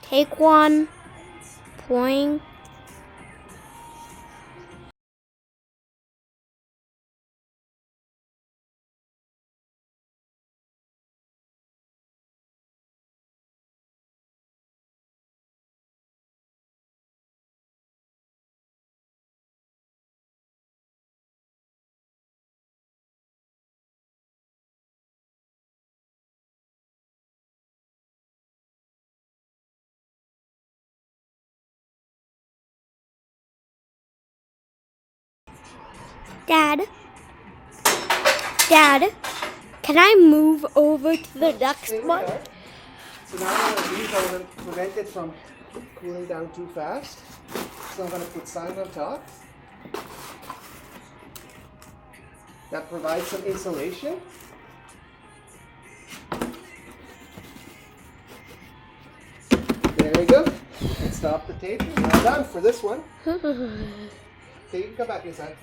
Take one. Point. Dad, can I move over to the next one? So now these are going to prevent it from cooling down too fast. So I'm going to put sign on top. That provides some insulation. There we go. And stop the tape. Well done for this one. Okay, you can come back inside.